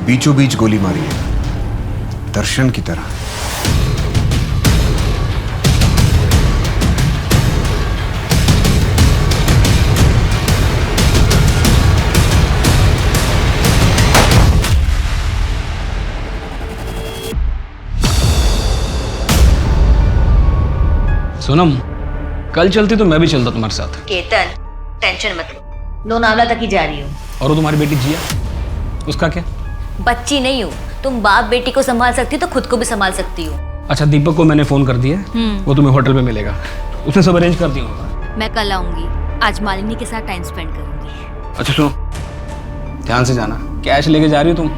बीचों बीच गोली मारी है, दर्शन की तरह। सोनम, कल चलती तो मैं भी चलता तुम्हारे साथ। केतन, टेंशन मत लो, लोनावला तक ही जा रही हूँ। और वो तुम्हारी बेटी जिया, उसका क्या? बच्ची नहीं हूँ, तुम बाप बेटी को संभाल सकती हो तो खुद को भी संभाल सकती हो। अच्छा, दीपक को मैंने फोन कर दिया, वो तुम्हें होटल पे मिलेगा, उसने सब अरेंज कर दिया होगा। मैं कल आऊंगी, आज मालिनी के साथ टाइम स्पेंड करूंगी। अच्छा सुनो, ध्यान से जाना। कैश लेके जा रही हो तुम?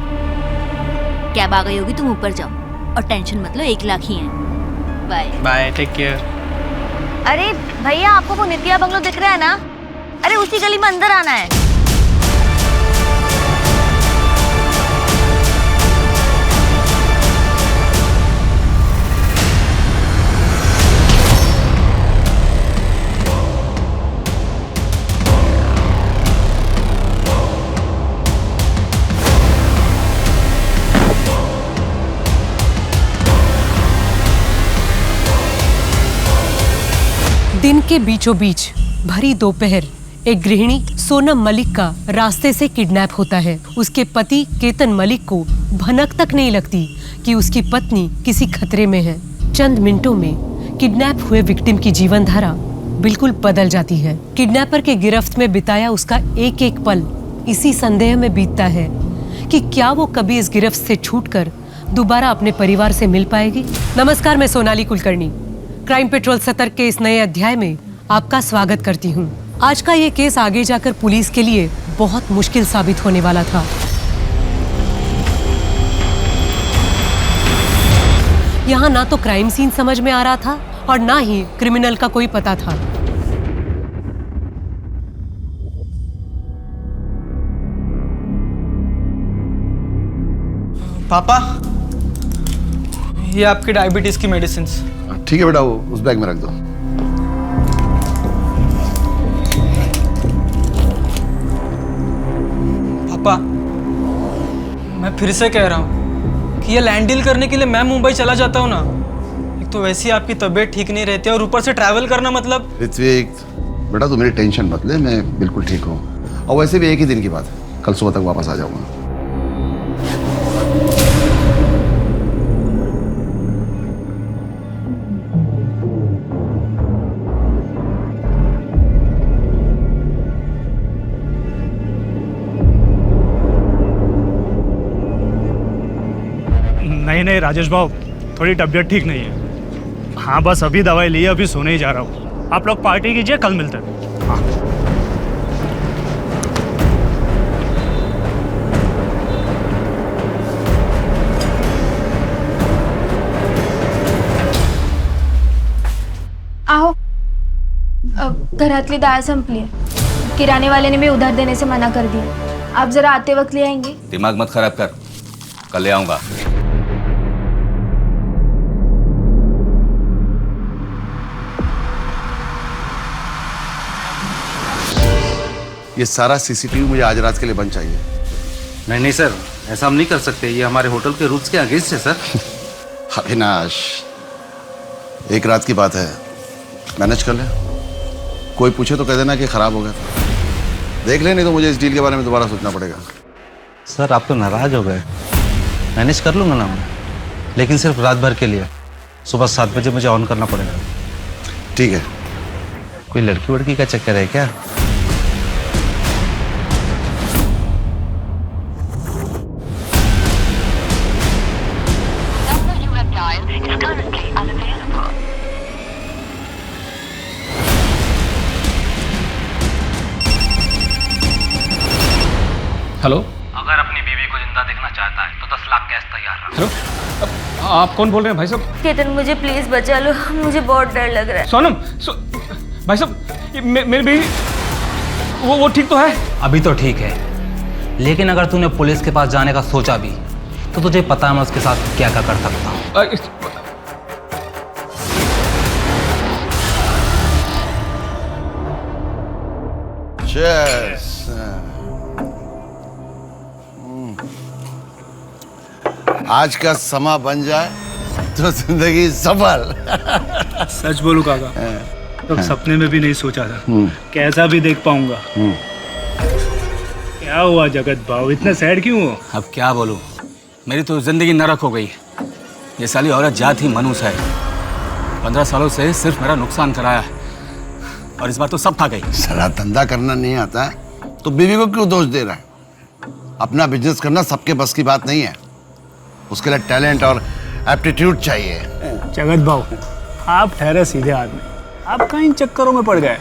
कैब आ गई होगी, तुम ऊपर जाओ और टेंशन मत लो, 1 लाख ही है। Bye bye, take care. अरे भैया, आपको वो नित्या बंगलो दिख रहा है ना? अरे उसी गली में अंदर आना है। दिन के बीचों बीच भरी दोपहर एक गृहिणी सोनम मलिक का रास्ते से किडनैप होता है। उसके पति केतन मलिक को भनक तक नहीं लगती कि उसकी पत्नी किसी खतरे में है। चंद मिनटों में किडनैप हुए विक्टिम की जीवन धारा बिल्कुल बदल जाती है। किडनैपर के गिरफ्त में बिताया उसका एक एक पल इसी संदेह में बीतता है कि क्या वो कभी इस गिरफ्त से छूटकर दोबारा अपने परिवार से मिल पाएगी। नमस्कार, मैं सोनाली कुलकर्णी क्राइम पेट्रोल सतर्क के इस नए अध्याय में आपका स्वागत करती हूँ। आज का ये केस आगे जाकर पुलिस के लिए बहुत मुश्किल साबित होने वाला था। यहाँ ना तो क्राइम सीन समझ में आ रहा था और ना ही क्रिमिनल का कोई पता था। पापा, ये आपकी डायबिटीज की मेडिसिन। ठीक है बेटा, वो उस बैग में रख दो। पापा, मैं फिर से कह रहा हूँ कि ये लैंड डील करने के लिए मैं मुंबई चला जाता हूँ ना। एक तो वैसे ही आपकी तबीयत ठीक नहीं रहती और ऊपर से ट्रैवल करना मतलब। ऋत्विक बेटा, तू मेरी टेंशन मत ले, मैं बिल्कुल ठीक हूँ। और वैसे भी एक ही दिन की बात है, कल सुबह तक वापस आ जाऊंगा। नहीं राजेश भाव, थोड़ी तबीयत ठीक नहीं है। हाँ, बस अभी दवाई ली है, अभी सोने ही जा रहा हूँ। आप लोग पार्टी कीजिए, कल मिलते हैं। हाँ। आहो, घरातली डाळ संपली आहे। किराणेवाल्याने मी उधार देने से मना कर दिया। आप जरा आते वक्त ले आएंगे। दिमाग मत खराब कर, कल ले आऊंगा। ये सारा सीसीटीवी मुझे आज रात के लिए बंद चाहिए। नहीं सर, ऐसा हम नहीं कर सकते, ये हमारे होटल के रूल्स के अगेंस्ट है सर। अविनाश, एक रात की बात है, मैनेज कर ले। कोई पूछे तो कह देना कि खराब हो गया। देख ले, नहीं तो मुझे इस डील के बारे में दोबारा सोचना पड़ेगा। सर, आप तो नाराज हो गए। मैनेज कर लूंगा ना मैं, लेकिन सिर्फ रात भर के लिए। सुबह 7 बजे मुझे ऑन करना पड़ेगा। ठीक है। कोई लड़की वड़की का चक्कर है क्या? हेलो, अगर अपनी बीवी को जिंदा देखना चाहता है तो 10 लाख कैश तैयार रख। हेलो, आप कौन बोल रहे हैं भाई साहब? केतन, मुझे प्लीज बचा लो, मुझे बहुत डर लग रहा है। सोनम, भाई साहब, मेरी बेबी वो ठीक तो है? अभी तो ठीक है, लेकिन अगर तूने पुलिस के पास जाने का सोचा भी तो तुझे पता है मैं उसके साथ क्या क्या कर सकता हूँ। Cheers. आज का समा बन जाए तो जिंदगी सफल। सच बोलूं काका, तो सपने में भी नहीं सोचा था कैसा भी देख पाऊंगा। क्या हुआ जगत भाव, इतना सैड क्यों हो? अब क्या बोलूं, मेरी तो जिंदगी नरक हो गई। ये साली औरत जात ही मनुष्य है। 15 सालों से सिर्फ मेरा नुकसान कराया और इस बार तो सब खा गई। सारा धंधा करना नहीं आता तो बीवी को क्यों दोष दे रहा है? अपना बिजनेस करना सबके बस की बात नहीं है, उसके लिए टैलेंट और एप्टीट्यूड चाहिए। जगत भाव, आप ठहरे सीधे आदमी, आप कहीं चक्करों में पड़ गए।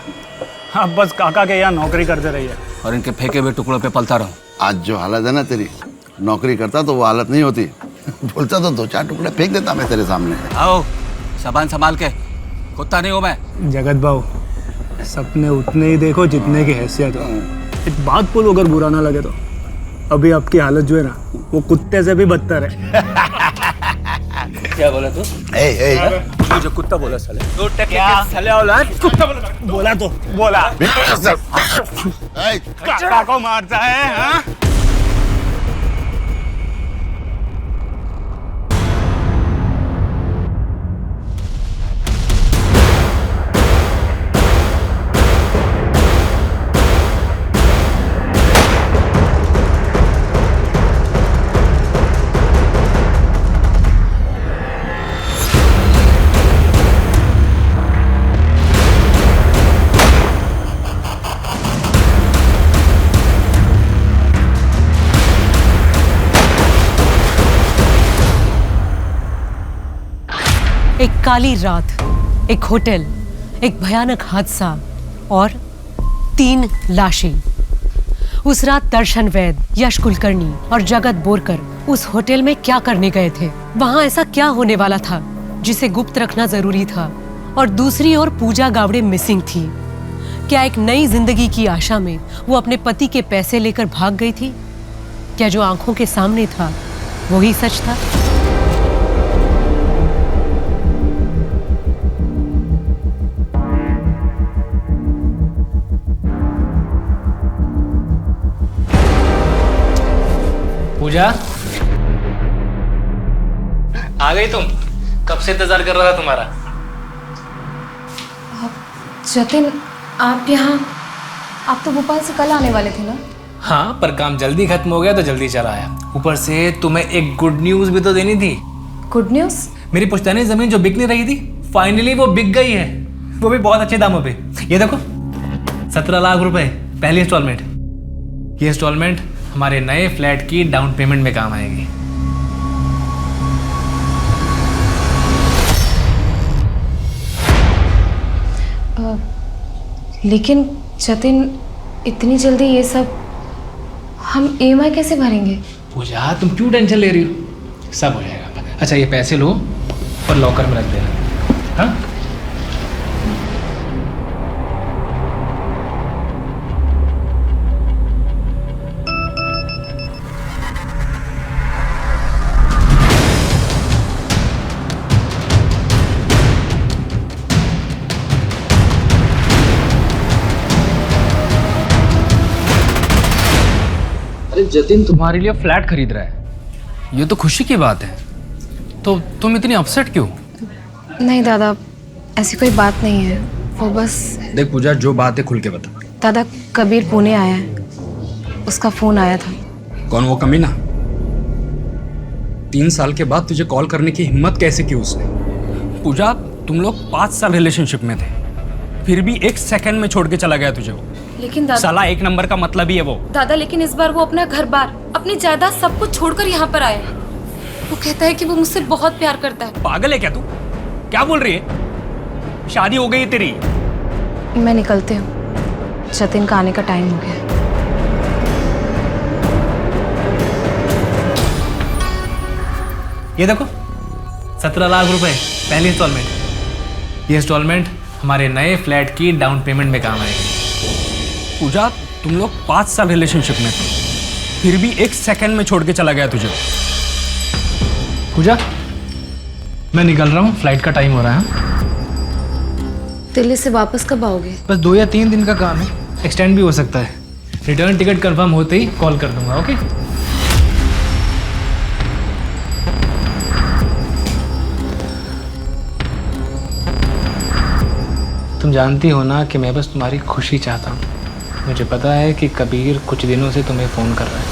आप बस काका के यहाँ नौकरी करते रहिए और इनके फेंके हुए टुकड़ों पे पलता रहूं। आज जो हालत है ना तेरी, नौकरी करता तो वो हालत नहीं होती। बोलता तो 2-4 टुकड़े फेंक देता मैं तेरे सामने। आओ सामान संभाल के, कुत्ता नहीं हूं मैं। जगत भाव, सपने उतने ही देखो जितने की हैसियत हो। एक बात बोलो, अगर बुरा ना लगे तो, अभी आपकी हालत जो है ना वो कुत्ते से भी बदतर है। क्या बोला तू? जो कुत्ता बोला साले, साले औलाद कुत्ता बोला तो बोला। काका को मारता है हाँ? एक काली रात, एक होटल, एक भयानक हादसा और 3 लाशें। उस रात दर्शन वैद, यश कुलकर्णी और जगत बोरकर उस होटल में क्या करने गए थे? वहां ऐसा क्या होने वाला था जिसे गुप्त रखना जरूरी था? और दूसरी ओर पूजा गावड़े मिसिंग थी। क्या एक नई जिंदगी की आशा में वो अपने पति के पैसे लेकर भाग गई थी? क्या जो आंखों के सामने था वही सच था? पूजा, आ गई तुम? कब से इंतजार कर रहा था तुम्हारा। जतिन, आप यहाँ, आप तो भोपाल से कल आने वाले थे ना? हाँ, पर काम जल्दी खत्म हो गया तो जल्दी चला आया। ऊपर से तुम्हें एक गुड न्यूज भी तो देनी थी। Good news? मेरी पुश्तैनी जमीन जो बिक नहीं रही थी, फाइनली वो बिक गई है, वो भी बहुत अच्छे दामों पे। ये देखो, 17 लाख रुपए पहली इंस्टॉलमेंट। ये इंस्टॉलमेंट हमारे नए फ्लैट की डाउन पेमेंट में काम आएगी। लेकिन जतिन, इतनी जल्दी ये सब हम EMI कैसे भरेंगे? पूजा, तुम क्यों टेंशन ले रही हो? सब हो जाएगा। अच्छा, ये पैसे लो और लॉकर में रख देना। हाँ? जतिन तुम्हारे लिए फ्लैट खरीद रहा है, ये तो खुशी की बात है। तो तुम इतनी अपसेट क्यों? नहीं दादा, ऐसी कोई बात नहीं है, वो बस। देख पूजा, जो बात है खुल के बता। दादा, कबीर पुणे आया है, उसका फोन आया था। कौन वो कमीना? 3 साल के बाद तुझे कॉल करने की हिम्मत कैसे की उसने? पूजा, तुम लोग 5 साल रिलेशनशिप में थे, फिर भी 1 सेकंड में छोड़ के चला गया तुझे वो। लेकिन दादा, साला 1 नंबर का मतलब ही है वो। दादा, लेकिन इस बार वो अपना घर बार, अपनी जायदाद सब कुछ छोड़कर यहाँ पर आया है। वो कहता है कि वो मुझसे बहुत प्यार करता है। पागल है क्या तू? क्या बोल रही है? शादी हो गई है तेरी? मैं निकलती हूँ, जतिन का आने का टाइम हो गया। ये देखो, 17 लाख रुपए पहली इंस्टॉलमेंट। ये इंस्टॉलमेंट हमारे नए फ्लैट की डाउन पेमेंट में काम आएगी। पूजा, तुम लोग 5 साल रिलेशनशिप में थे, फिर भी 1 सेकंड में छोड़ के चला गया तुझे। पूजा, मैं निकल रहा हूँ, फ्लाइट का टाइम हो रहा है। दिल्ली से वापस कब आओगे? बस 2 या 3 दिन का काम है, एक्सटेंड भी हो सकता है। रिटर्न टिकट कंफर्म होते ही कॉल कर दूंगा। ओके? जानती हो ना कि मैं बस तुम्हारी खुशी चाहता हूँ। मुझे पता है कि कबीर कुछ दिनों से तुम्हें फ़ोन कर रहा है।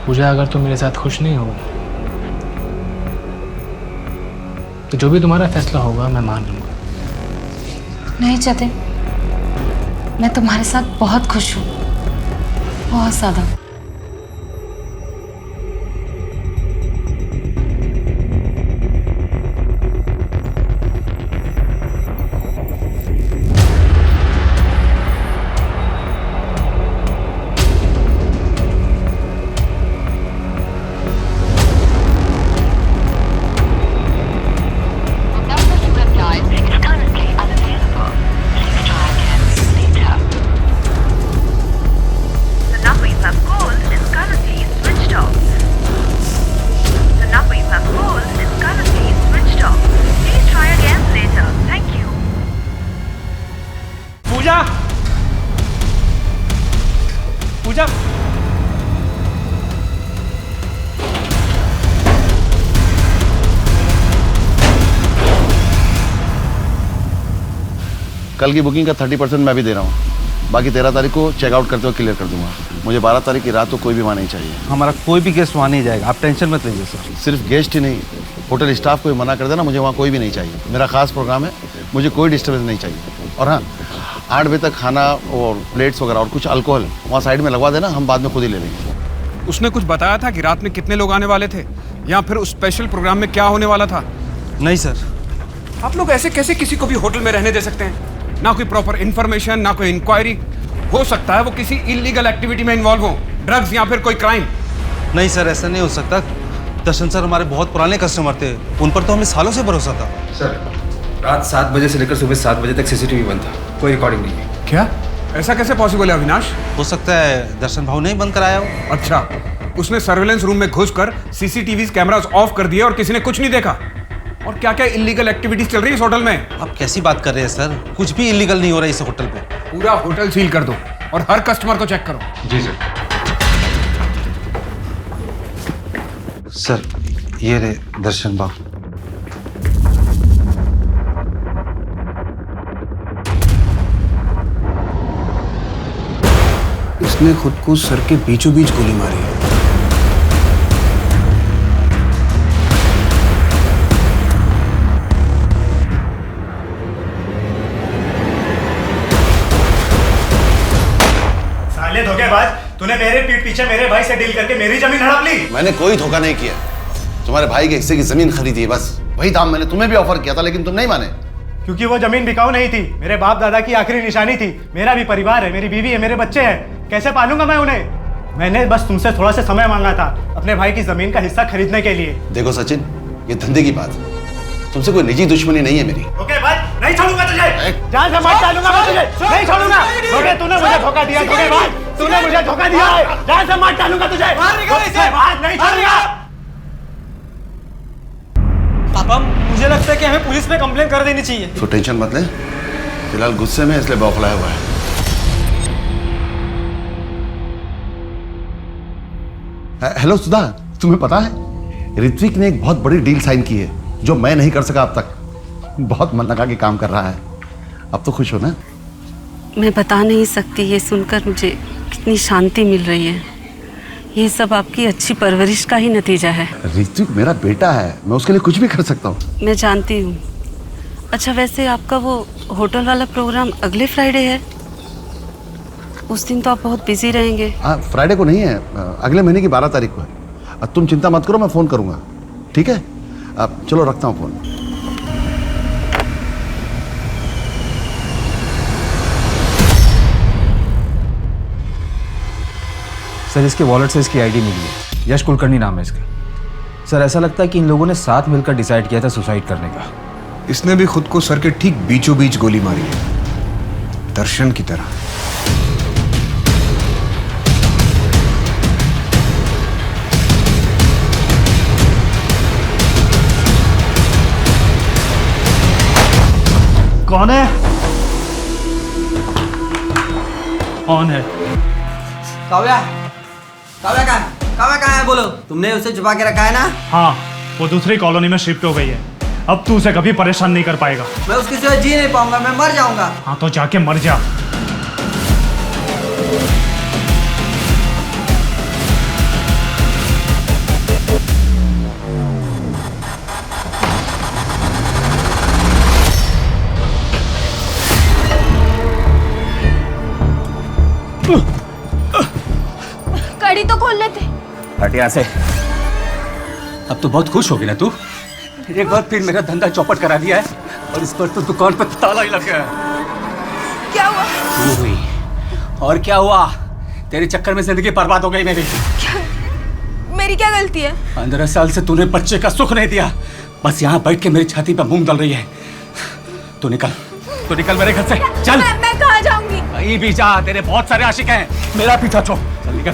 पूजा, अगर तुम मेरे साथ खुश नहीं हो तो जो भी तुम्हारा फैसला होगा मैं मान लूँगा। नहीं जतिन, मैं तुम्हारे साथ बहुत खुश हूँ, बहुत ज़्यादा। पूजा, पूजा, कल की बुकिंग का 30% मैं भी दे रहा हूँ। बाकी 13 तारीख को चेकआउट करते हुए क्लियर कर दूंगा। मुझे 12 तारीख की रात को कोई भी वहाँ नहीं चाहिए। हमारा कोई भी गेस्ट वहाँ नहीं जाएगा, आप टेंशन मत लीजिए सर। सिर्फ गेस्ट ही नहीं, होटल स्टाफ को भी मना कर देना, मुझे वहाँ कोई भी नहीं चाहिए। मेरा खास प्रोग्राम है, मुझे कोई डिस्टर्बेंस नहीं चाहिए। और हाँ, 8 बजे तक खाना और प्लेट्स वगैरह और कुछ अल्कोहल वहाँ साइड में लगवा देना, हम बाद में खुद ही ले लेंगे। उसने कुछ बताया था कि रात में कितने लोग आने वाले थे या फिर उस स्पेशल प्रोग्राम में क्या होने वाला था? नहीं सर। आप लोग ऐसे कैसे किसी को भी होटल में रहने दे सकते हैं? ना कोई प्रॉपर इन्फॉर्मेशन, ना कोई इंक्वायरी। हो सकता है वो किसी इलीगल एक्टिविटी में इन्वॉल्व हो, ड्रग्स या फिर कोई क्राइम। नहीं सर, ऐसा नहीं हो सकता। दर्शन सर हमारे बहुत पुराने कस्टमर थे, उन पर तो हमें सालों से भरोसा था। सर, रात 7 बजे से लेकर सुबह 7 बजे तक सीसीटीवी बंद था, कोई रिकॉर्डिंग नहीं है। क्या? ऐसा कैसे पॉसिबल है अविनाश? हो सकता है दर्शन भाव ने ही बंद कराया हो। अच्छा, उसने सर्वेलेंस रूम में घुसकर सीसीटीवी कैमरास ऑफ कर दिए और किसी ने कुछ नहीं देखा। और क्या क्या इलीगल एक्टिविटीज चल रही है इस होटल में? आप कैसी बात कर रहे हैं सर? कुछ भी इलीगल नहीं हो रहा है इस होटल पे। पूरा होटल सील कर दो और हर कस्टमर को चेक करो। जी सर। सर, ये रे दर्शन भाव। इसने खुद को सर के बीचों बीच गोली मारी है। साले धोखेबाज, तूने मेरे पीठ पीछे मेरे भाई से डील करके मेरी जमीन हड़प ली। मैंने कोई धोखा नहीं किया। तुम्हारे भाई के हिस्से की जमीन खरीदी है, बस वही दाम मैंने तुम्हें भी ऑफर किया था, लेकिन तुम नहीं माने। क्योंकि वो जमीन बिकाऊ नहीं थी, मेरे बाप दादा की आखिरी निशानी थी। मेरा भी परिवार है, मेरी बीवी है, मेरे बच्चे हैं, कैसे पालूंगा मैं उन्हें? मैंने बस तुमसे थोड़ा सा समय मांगा था अपने भाई की जमीन का हिस्सा खरीदने के लिए। देखो सचिन, ये धंधे की बात है, तुमसे कोई निजी दुश्मनी नहीं है मेरी। ओके बात, नहीं छोड़ूंगा तुझे, जान से मार डालूंगा मैं तुझे, नहीं छोड़ूंगा। तूने मुझे धोखा दिया, तूने मुझे धोखा दिया है, जान से मार डालूंगा तुझे, नहीं छोड़ूंगा। पापा, मुझे लगता है कि हमें पुलिस में कंप्लेन कर देनी चाहिए। तो टेंशन मत ले, फिलहाल गुस्से में इसलिए बौखलाया हुआ है। हेलो सुधा, तुम्हें पता है ऋत्विक ने एक बहुत बड़ी डील साइन की है जो मैं नहीं कर सका अब तक। बहुत मन लगा के काम कर रहा है। अब तो खुश हो ना? मैं बता नहीं सकती, ये सुनकर मुझे कितनी शांति मिल रही है। ये सब आपकी अच्छी परवरिश का ही नतीजा है। ऋत्विक मेरा बेटा है, मैं उसके लिए कुछ भी कर सकता हूँ। मैं जानती हूँ। अच्छा, वैसे आपका वो होटल वाला प्रोग्राम अगले फ्राइडे है, उस दिन तो आप बहुत बिजी रहेंगे। हाँ, फ्राइडे को नहीं है, अगले महीने की 12 तारीख को है। तुम चिंता मत करो, मैं फ़ोन करूँगा, ठीक है? अब चलो रखता हूँ फ़ोन। सर, इसके वॉलेट से इसकी आईडी मिली है, यश कुलकर्णी नाम है इसका। सर, ऐसा लगता है कि इन लोगों ने साथ मिलकर डिसाइड किया था सुसाइड करने का। इसने भी खुद को सर के ठीक बीचों बीच गोली मारी है, दर्शन की तरह। कौन है? कौन है? काव्या, काव्या कहाँ है? बोलो, तुमने उसे छुपा के रखा है ना? हाँ, वो दूसरी कॉलोनी में शिफ्ट हो गई है। अब तू उसे कभी परेशान नहीं कर पाएगा। मैं उसके सिवा जी नहीं पाऊंगा, मैं मर जाऊंगा। हाँ तो जाके मर जा। कड़ी तो खोल लेते। हट यहाँ से। अब तो बहुत खुश होगी ना तू? एक बार फिर मेरा धंधा चौपट करा दिया है और इस पर तो दुकान पर ताला ही लग गया है। क्या हुआ? तू हुई और क्या हुआ? तेरे चक्कर में जिंदगी बर्बाद हो गई मेरी। मेरी क्या गलती है? 15 साल से तूने बच्चे का सुख नहीं दिया, बस यहाँ बैठ के मेरी छाती पर मूंग डाल रही है। तू निकल मेरे घर से, चल। मैं कहाँ जाऊंगी? कहीं भी जा, तेरे बहुत सारे आशिक हैं, मेरा पीछा छोड़, चल निकल।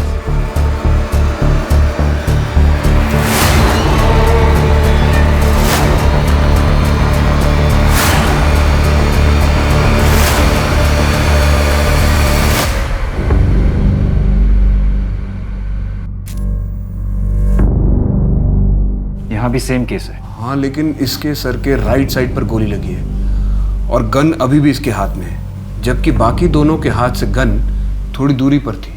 यहाँ भी सेम केस है। हाँ, लेकिन इसके सर के राइट साइड पर गोली लगी है और गन अभी भी इसके हाथ में है, जबकि बाकी दोनों के हाथ से गन थोड़ी दूरी पर थी।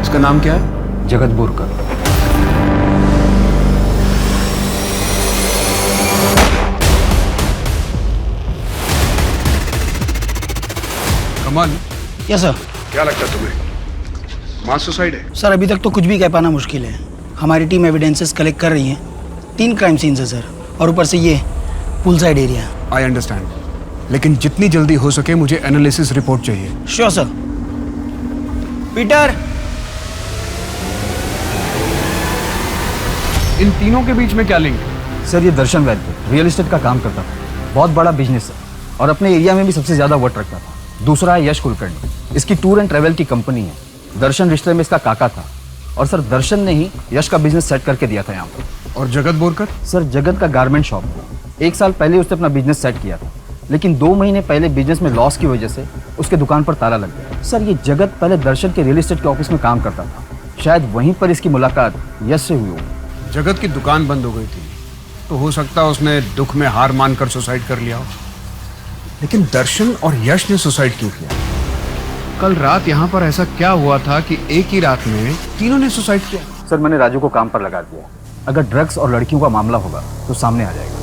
इसका नाम क्या है? जगत बोरकर। कमल, यस सर। क्या लगता है तुम्हें, मास सुसाइड है? सर अभी तक तो कुछ भी कह पाना मुश्किल है। हमारी टीम एविडेंसेस कलेक्ट कर रही है। 3 क्राइम सीन्स है सर, और ऊपर से ये pool side area. I understand, लेकिन जितनी जल्दी हो सके मुझे एनालिसिस रिपोर्ट चाहिए। Sure sir. पीटर, इन तीनों के बीच में क्या लिंक? सर ये दर्शन वैद्य रियल एस्टेट का काम करता था, बहुत बड़ा बिजनेस है और अपने एरिया में भी सबसे ज्यादा वोट रखता था। दूसरा है यश कुलकर्णी, इसकी टूर एंड ट्रेवल की कंपनी है। दर्शन रिश्ते में इसका काका था और सर दर्शन ने ही यश का बिजनेस सेट करके दिया था यहाँ पर। और जगत बोरकर? सर जगत का गारमेंट शॉप है। 1 साल पहले उसने अपना बिजनेस सेट किया था, लेकिन 2 महीने पहले बिजनेस में लॉस की वजह से उसके दुकान पर ताला लग गया। सर ये जगत पहले दर्शन के रियल एस्टेट के ऑफिस में काम करता था, शायद वहीं पर इसकी मुलाकात यश से हुई हो। जगत की दुकान बंद हो गई थी तो हो सकता है उसने दुख में हार मानकर सुसाइड कर लिया हो, लेकिन दर्शन और यश ने सुसाइड क्यों किया? कल रात यहाँ पर ऐसा क्या हुआ था कि एक ही रात में तीनों ने सुसाइड किया? सर मैंने राजू को काम पर लगा दिया, अगर ड्रग्स और लड़कियों का मामला होगा तो सामने आ जाएगा।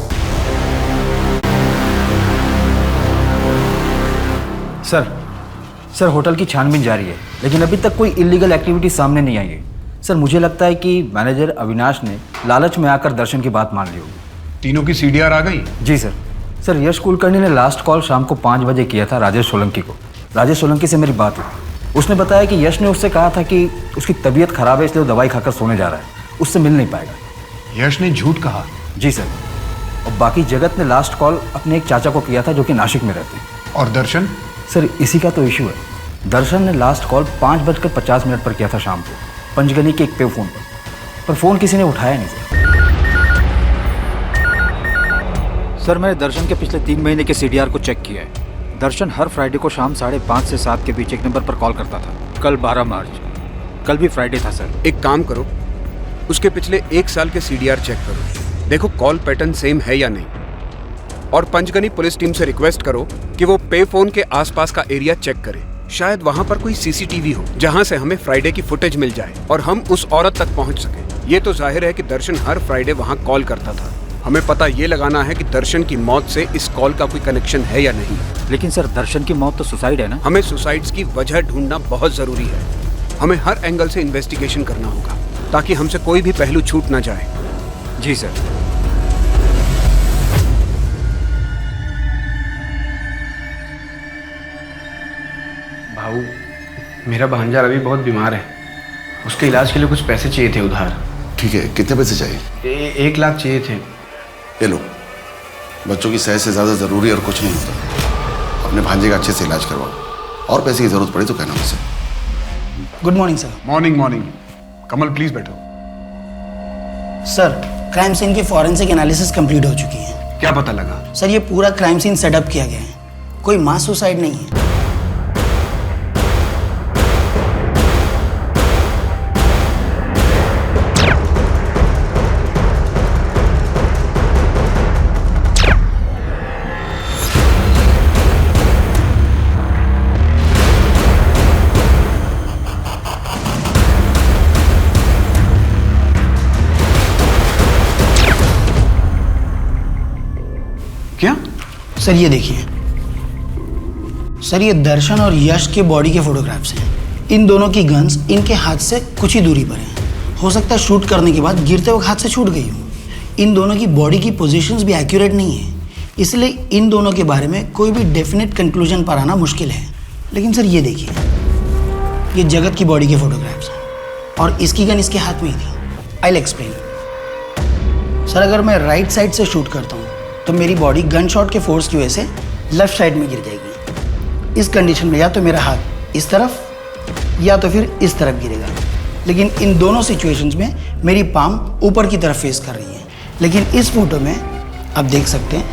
सर होटल की छानबीन जारी है, लेकिन अभी तक कोई इलीगल एक्टिविटी सामने नहीं आई है। सर मुझे लगता है कि मैनेजर अविनाश ने लालच में आकर दर्शन की बात मान ली होगी। तीनों की सीडीआर आ गई? जी सर। सर यश कुलकर्णी ने लास्ट कॉल शाम को 5 बजे किया था राजेश सोलंकी को। राजेश सोलंकी से मेरी बात हुई, उसने बताया कि यश ने उससे कहा था कि उसकी तबीयत खराब है इसलिए वो दवाई खाकर सोने जा रहा है, उससे मिल नहीं पाएगा। यश ने झूठ कहा? जी सर। और बाकी जगत ने लास्ट कॉल अपने एक चाचा को किया था जो कि नासिक में रहते हैं। और दर्शन? सर इसी का तो इशू है। दर्शन ने लास्ट कॉल 5:50 पर किया था शाम को, पंचगनी के एक पे फोन पर फोन किसी ने उठाया नहीं सर। मैंने दर्शन के पिछले 3 महीने के सीडीआर को चेक किया है। दर्शन हर फ्राइडे को शाम 5:30 से 7 के बीच एक नंबर पर कॉल करता था। कल 12 मार्च, कल भी फ्राइडे था सर। एक काम करो, उसके पिछले 1 साल के सीडीआर चेक करो, देखो कॉल पैटर्न सेम है या नहीं। और पंचगनी पुलिस टीम से रिक्वेस्ट करो कि वो पे फोन के आसपास का एरिया चेक करे, शायद वहां पर कोई सीसीटीवी हो जहां से हमें फ्राइडे की फुटेज मिल जाए और हम उस औरत तक पहुंच सके। ये तो जाहिर है कि दर्शन हर फ्राइडे वहां कॉल करता था, हमें पता ये लगाना है कि दर्शन की मौत से इस कॉल का कोई कनेक्शन है या नहीं। लेकिन सर दर्शन की मौत तो सुसाइड है ना? हमें सुसाइड्स की वजह ढूंढना बहुत जरूरी है। हमें हर एंगल से इन्वेस्टिगेशन करना होगा ताकि हमसे कोई भी पहलू छूट ना जाए। जी सर। भाऊ, मेरा भांजा रवि बहुत बीमार है, उसके इलाज के लिए कुछ पैसे चाहिए थे उधार। ठीक है, कितने पैसे चाहिए? 1 लाख चाहिए थे। ये लो, बच्चों की सेहत से ज़्यादा ज़रूरी और कुछ नहीं होता। अपने भांजे का अच्छे से इलाज करवाओ, और पैसे की ज़रूरत पड़े तो कहना मुझसे। Good morning sir. Morning. Kamal please बैठो। सर क्राइम सीन की फॉरेंसिक एनालिसिस कंप्लीट हो चुकी है। क्या पता लगा? सर ये पूरा क्राइम सीन सेटअप किया गया है, कोई मास सुसाइड नहीं है। सर ये देखिए सर, ये दर्शन और यश के बॉडी के फोटोग्राफ्स हैं। इन दोनों की गन्स इनके हाथ से कुछ ही दूरी पर हैं। हो सकता है शूट करने के बाद गिरते वक्त हाथ से छूट गई हो। इन दोनों की बॉडी की पोजीशंस भी एक्यूरेट नहीं है, इसलिए इन दोनों के बारे में कोई भी डेफिनेट कंक्लूजन पर आना मुश्किल है। लेकिन सर ये देखिए, ये जगत की बॉडी के फोटोग्राफ्स हैं और इसकी गन इसके हाथ में ही थी। I will explain. सर अगर मैं राइट साइड से शूट करता हूँ तो मेरी बॉडी गन शॉट के फोर्स की वजह से लेफ्ट साइड में गिर जाएगी। इस कंडीशन में या तो मेरा हाथ इस तरफ या तो फिर इस तरफ गिरेगा। लेकिन इन दोनों सिचुएशंस में मेरी पाम ऊपर की तरफ फेस कर रही है। लेकिन इस फोटो में आप देख सकते हैं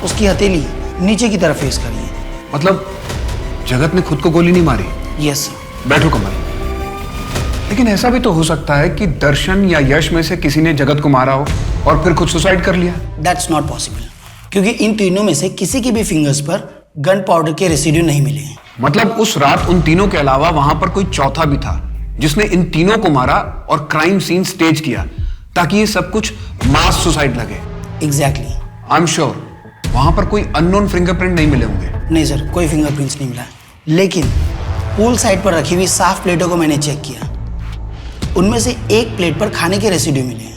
उसकी हथेली नीचे की तरफ फेस कर रही है। मतलब जगत ने खुद को गोली नहीं मारी? Yes sir. बैठो कमल। लेकिन ऐसा भी तो हो सकता है कि दर्शन या यश में से किसी ने जगत को मारा हो और फिर खुद सुसाइड कर लिया। दैट्स नॉट पॉसिबल, क्योंकि इन तीनों में से किसी की भी फिंगर्स पर गन पाउडर के रेसिड्यू नहीं मिले हैं। मतलब उस रात उन तीनों के अलावा वहां पर कोई चौथा भी था जिसने इन तीनों को मारा और क्राइम सीन स्टेज किया ताकि ये सब कुछ मास सुसाइड लगे। एग्जैक्टली। आई एम श्योर वहां पर कोई अननोन फिंगरप्रिंट नहीं मिले होंगे। नहीं सर, कोई फिंगरप्रिंट्स नहीं मिला। लेकिन पूल साइड पर रखी हुई साफ प्लेटों को मैंने चेक किया, उनमें से एक प्लेट पर खाने के रेसिड्यू मिले हैं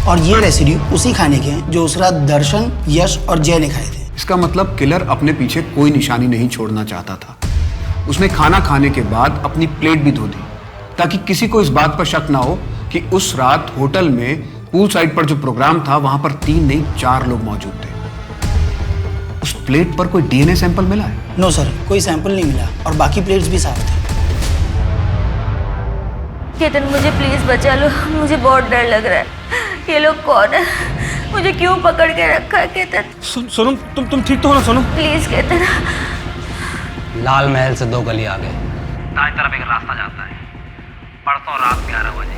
और ये रेसिड्यू उसी खाने के हैं जो उस रात दर्शन, यश और जय ने खाए थे। इसका मतलब किलर अपने पीछे कोई निशानी नहीं छोड़ना चाहता था। उसने खाना खाने के बाद अपनी प्लेट भी धो दी ताकि किसी को इस बात पर शक ना हो कि उस रात होटल में पूल साइड पर जो प्रोग्राम था वहां पर 3 नहीं 4 लोग मौजूद थे। उस प्लेट पर कोई डीएनए सैंपल मिला है? नो सर, कोई सैंपल नहीं मिला और बाकी प्लेट्स भी साफ थे। केतन मुझे प्लीज बचा लो, मुझे बहुत डर लग रहा है। ये लोग कौन है? मुझे क्यों पकड़ के रखा है केतन? सोनम तुम ठीक तो हो ना सोनम? प्लीज केतन। लाल महल से 2 गली आगे दाएं तरफ एक रास्ता जाता है। परसों रात 11 बजे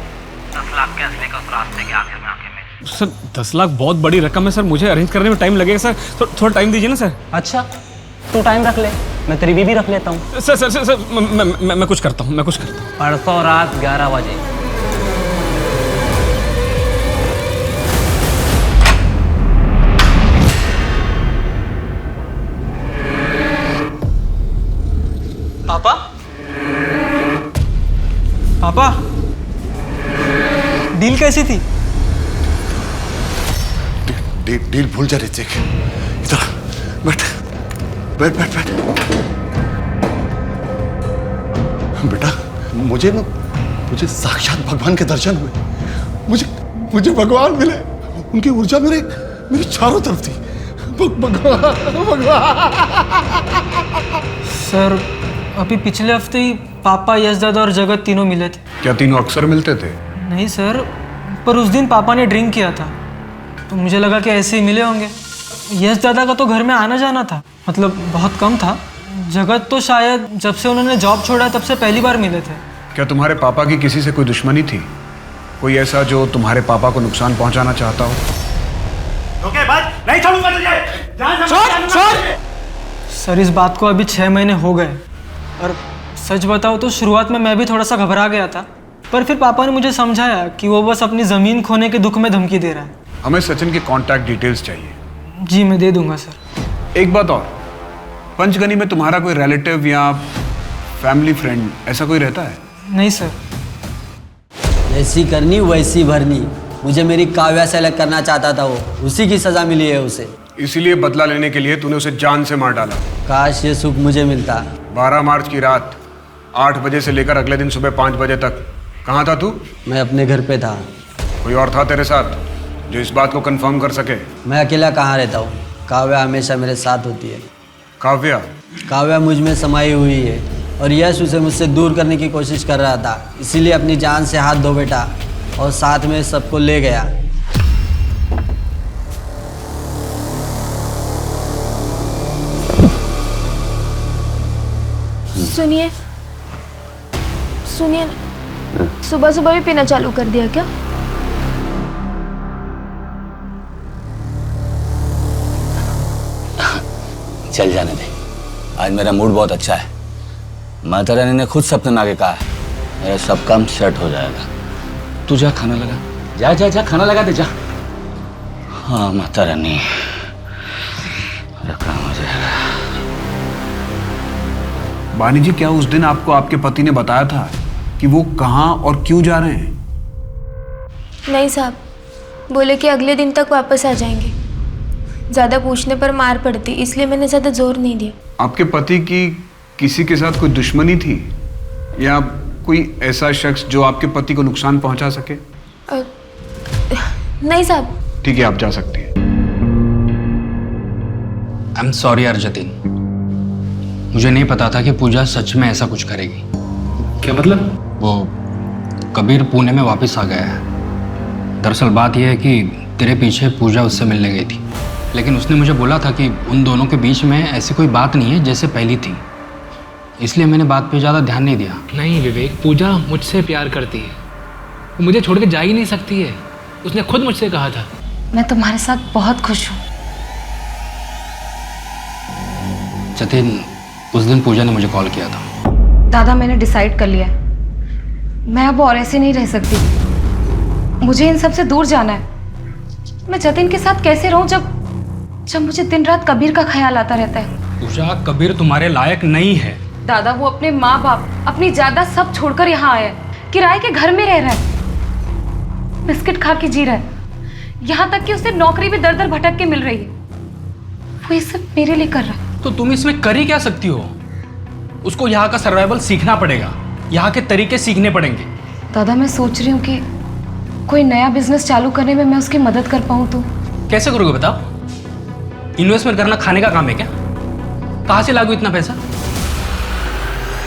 10 लाख के असली का उस रास्ते के आखिर में आके मिले। सर 10 लाख बहुत बड़ी रकम है सर, मुझे अरेंज करने में टाइम लगेगा सर। थोड़ा टाइम दीजिए ना सर। अच्छा तू टाइम रख ले, मैं तेरी बीबी रख लेता हूँ। सर मैं कुछ करता हूँ। परसों रात 11 बजे। पापा? पापा डील कैसी थी? डील भूल जा ऋतिक। इधर बैठ बैठ बैठ बैठ। बेटा मुझे साक्षात भगवान के दर्शन हुए। मुझे भगवान मिले। उनकी ऊर्जा मेरे चारों तरफ थी। भगवान। सर अभी पिछले हफ्ते ही पापा, यश दादा और जगत तीनों मिले थे। क्या तीनों अक्सर मिलते थे? नहीं सर, पर उस दिन पापा ने ड्रिंक किया था तो मुझे लगा कि ऐसे ही मिले होंगे। यश दादा का तो घर में आना जाना था, मतलब बहुत कम था। जगत तो शायद जब से उन्होंने जॉब छोड़ा तब से पहली बार मिले थे। क्या तुम्हारे पापा की किसी से कोई दुश्मनी थी? कोई ऐसा जो तुम्हारे पापा को नुकसान पहुंचाना चाहता हो? नहीं छोड़ूंगा तुझे। सर इस बात को अभी 6 महीने हो गए और सच बताओ तो शुरुआत में मैं भी थोड़ा सा घबरा गया था, पर फिर पापा ने मुझे समझाया कि वो बस अपनी ज़मीन खोने के दुख में धमकी दे रहा है। हमें सचिन के कांटेक्ट डिटेल्स चाहिए। जी मैं दे दूंगा सर। एक बात और, पंचगनी में तुम्हारा कोई रिलेटिव या फैमिली फ्रेंड ऐसा कोई रहता है? नहीं सर। जैसी करनी वैसी भरनी। मुझे मेरी काव्या से अलग करना चाहता था वो, उसी की सजा मिली है उसे। इसीलिए बदला लेने के लिए तूने उसे जान से मार डाला। काश ये सुख मुझे मिलता। 12 मार्च की रात 8 बजे से लेकर अगले दिन सुबह 5 बजे तक कहाँ था तू? मैं अपने घर पे था। कोई और था तेरे साथ जो इस बात को कंफर्म कर सके? मैं अकेला कहाँ रहता हूँ, काव्या हमेशा मेरे साथ होती है। काव्या मुझ में समाई हुई है और यश उसे मुझसे दूर करने की कोशिश कर रहा था, इसीलिए अपनी जान से हाथ धो बैठा और साथ में सबको ले गया। सुनिए सुबह सुबह भी पीना चालू कर दिया क्या? चल जाने दे, आज मेरा मूड बहुत अच्छा है। माता रानी ने खुद सपने में आके कहा है मेरा सब काम सेट हो जाएगा। तू जा खाना लगा, जा खाना लगा दे जा। हाँ माता रानी। बानी जी, क्या उस दिन आपको आपके पति ने बताया था कि वो कहाँ और क्यों जा रहे हैं? नहीं साहब, बोले कि अगले दिन तक वापस आ जाएंगे। ज़्यादा पूछने पर मार पड़ती, इसलिए मैंने ज़्यादा जोर नहीं दिया। आपके पति की किसी के साथ कोई दुश्मनी थी या कोई ऐसा शख्स जो आपके पति को नुकसान पहुंचा सके? नहीं साहब। ठीक है, आप जा सकती हैं। आई एम सॉरी यार जतिन, मुझे नहीं पता था कि पूजा सच में ऐसा कुछ करेगी। क्या मतलब? वो कबीर पुणे में वापस आ गया है। दरअसल बात यह है कि तेरे पीछे पूजा उससे मिलने गई थी, लेकिन उसने मुझे बोला था कि उन दोनों के बीच में ऐसी कोई बात नहीं है जैसे पहली थी, इसलिए मैंने बात पे ज़्यादा ध्यान नहीं दिया। नहीं विवेक, पूजा मुझसे प्यार करती है, वो मुझे छोड़ के जा ही नहीं सकती है। उसने खुद मुझसे कहा था। मैं तुम्हारे साथ बहुत खुश हूँ। जतिन, उस दिन पूजा ने मुझे कॉल किया था। दादा, मैंने डिसाइड कर लिया है, मैं अब और ऐसे नहीं रह सकती। मुझे इन सब से दूर जाना है। मैं जतिन के साथ कैसे रहूं जब मुझे दिन रात कबीर का ख्याल आता रहता है। पूजा, कबीर तुम्हारे लायक नहीं है। दादा, वो अपने माँ बाप, अपनी जायदाद सब छोड़कर यहाँ आया है। किराए के घर में रह रहा है, बिस्किट खा के जी रहा है। यहाँ तक कि उसे नौकरी भी दर दर भटक के मिल रही है। वो ये सब मेरे लिए कर रहा है। तो तुम इसमें कर ही क्या सकती हो? उसको यहाँ का सर्वाइवल सीखना पड़ेगा, यहाँ के तरीके सीखने पड़ेंगे। दादा, मैं सोच रही हूँ कि कोई नया बिजनेस चालू करने में मैं उसकी मदद कर पाऊँ तो। कैसे करोगे बताओ? इन्वेस्टमेंट करना खाने का काम है क्या? कहाँ से लागू इतना पैसा?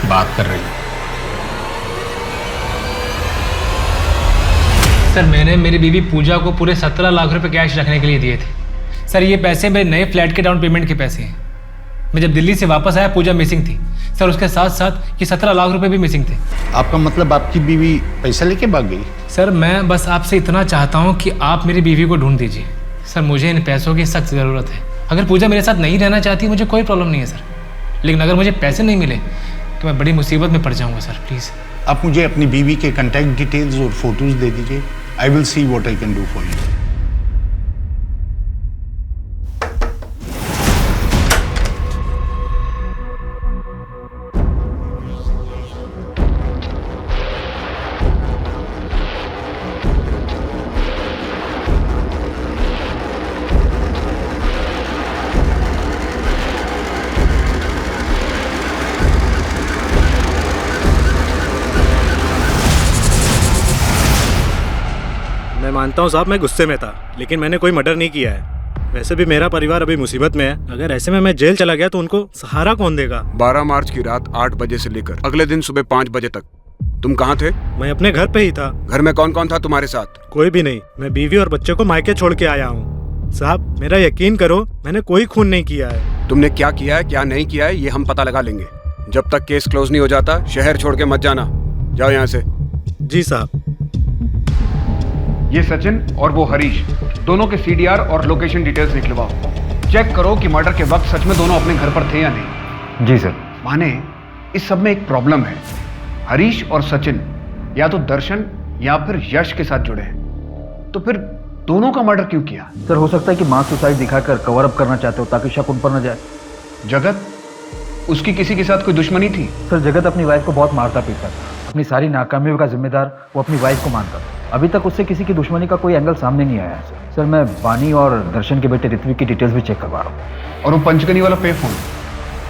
बात कर रही है। सर, मैंने मेरी बीवी पूजा को पूरे 17 लाख रुपए कैश रखने के लिए दिए थे। सर, ये पैसे मेरे नए फ्लैट के डाउन पेमेंट के पैसे हैं। मैं जब दिल्ली से वापस आया, पूजा मिसिंग थी सर। उसके साथ साथ ये 17 लाख रुपए भी मिसिंग थे। आपका मतलब आपकी बीवी पैसा लेके भाग गई? सर, मैं बस आपसे इतना चाहता हूँ कि आप मेरी बीवी को ढूंढ दीजिए। सर, मुझे इन पैसों की सख्त ज़रूरत है। अगर पूजा मेरे साथ नहीं रहना चाहती, मुझे कोई प्रॉब्लम नहीं है सर, लेकिन अगर मुझे पैसे नहीं मिले तो मैं बड़ी मुसीबत में पड़ जाऊँगा सर। प्लीज़ आप मुझे अपनी बीवी के कॉन्टैक्ट डिटेल्स और फोटोज दे दीजिए। I will see what I can do for you. मैं मानता हूँ साहब, मैं गुस्से में था, लेकिन मैंने कोई मर्डर नहीं किया है। वैसे भी मेरा परिवार अभी मुसीबत में है। अगर ऐसे में मैं जेल चला गया तो उनको सहारा कौन देगा? 12 मार्च की रात 8 बजे से लेकर अगले दिन सुबह 5 बजे तक तुम कहाँ थे? मैं अपने घर पे ही था। घर में कौन कौन था तुम्हारे साथ? कोई भी नहीं, मैं बीवी और बच्चे को मायके छोड़ के आया हूँ। साहब, मेरा यकीन करो, मैंने कोई खून नहीं किया है। तुमने क्या किया है, क्या नहीं किया है, ये हम पता लगा लेंगे। जब तक केस क्लोज नहीं हो जाता, शहर छोड़ के मत जाना। जाओ यहाँ से। जी साहब। ये सचिन और वो हरीश, दोनों के सीडीआर और लोकेशन डिटेल्स निकलवाओ। चेक करो कि मर्डर के वक्त सच में दोनों अपने घर पर थे या नहीं। जी सर। माने, इस सब में एक प्रॉब्लम है। हरीश और सचिन या तो दर्शन या फिर यश के साथ जुड़े हैं, तो फिर दोनों का मर्डर क्यों किया? सर, हो सकता है कि मास सुसाइड दिखाकर कवर अप करना चाहते हो ताकि शक उन पर न जाए। जगत, उसकी किसी के साथ कोई दुश्मनी थी? सर, जगत अपनी वाइफ को बहुत मारता पीटता था। अपनी सारी नाकामियों का जिम्मेदार वो अपनी वाइफ को मानता था। अभी तक उससे किसी की दुश्मनी का कोई एंगल सामने नहीं आया है। सर, मैं बानी और दर्शन के बेटे ऋत्विक की डिटेल्स भी चेक करवा रहा हूँ। और वो पंचगनी वाला पे फोन,